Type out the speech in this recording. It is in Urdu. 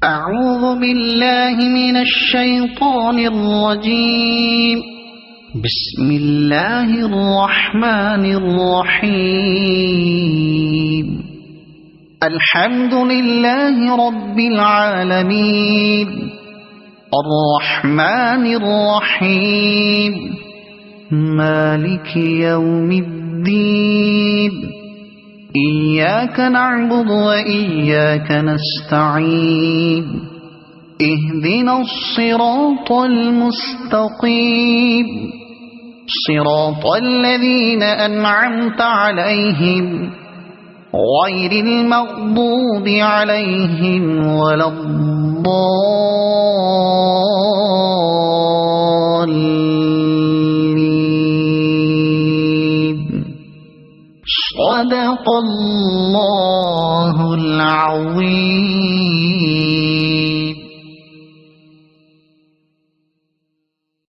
أعوذ بالله من الشيطان الرجيم. بسم الله الرحمن الرحيم. الحمد لله رب العالمين الرحمن الرحيم مالك يوم الدين. إياك نعبد وإياك نستعين. اهدنا الصراط المستقيم صراط الذين أنعمت عليهم غير المغضوب عليهم ولا الضالين. صدق الله العظيم.